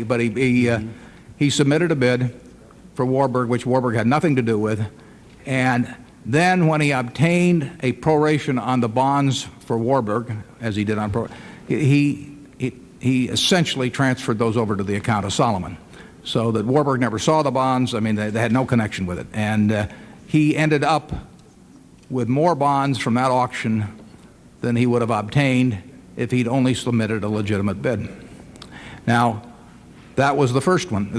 But he submitted a bid for Warburg, which Warburg had nothing to do with, and then when he obtained a proration on the bonds for Warburg, as he did on he essentially transferred those over to the account of Solomon, so that Warburg never saw the bonds. I mean, they had no connection with it, and he ended up with more bonds from that auction than he would have obtained if he'd only submitted a legitimate bid. Now, that was the first one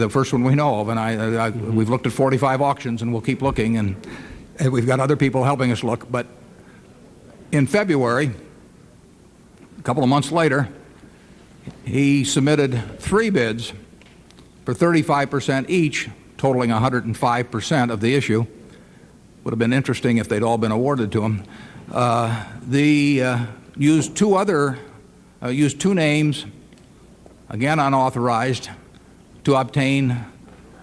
we know of, and we've looked at 45 auctions, and we'll keep looking, and we've got other people helping us look. But in February, a couple of months later, he submitted 3 bids for 35% each, totaling 105% of the issue. Would have been interesting if they'd all been awarded to him. Used 2 names, again unauthorized, to obtain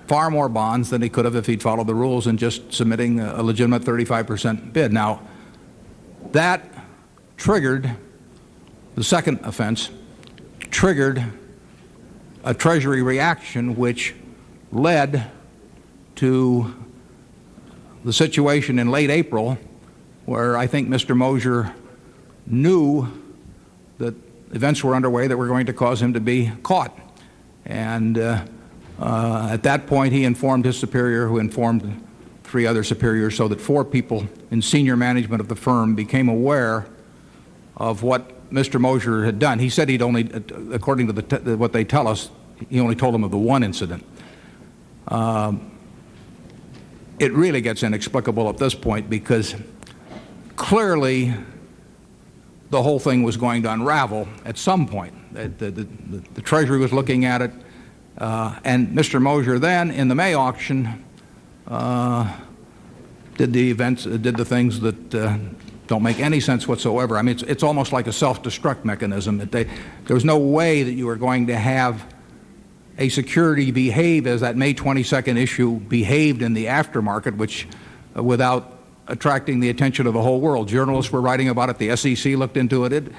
far more bonds than he could have if he'd followed the rules and just submitting a legitimate 35% bid. Now, that triggered the second offense, triggered a Treasury reaction which led to the situation in late April where I think Mr. Moser knew that events were underway that were going to cause him to be caught. And at that point, he informed his superior, who informed 3 other superiors, so that 4 people in senior management of the firm became aware of what Mr. Moser had done. He said he'd only, according to what they tell us, he only told them of the one incident. It really gets inexplicable at this point, because clearly the whole thing was going to unravel at some point. The Treasury was looking at it, and Mr. Moser then, in the May auction, did the things that don't make any sense whatsoever. I mean, it's almost like a self-destruct mechanism. There was no way that you were going to have a security behave as that May 22nd issue behaved in the aftermarket, which without attracting the attention of the whole world. Journalists were writing about it. The SEC looked into it.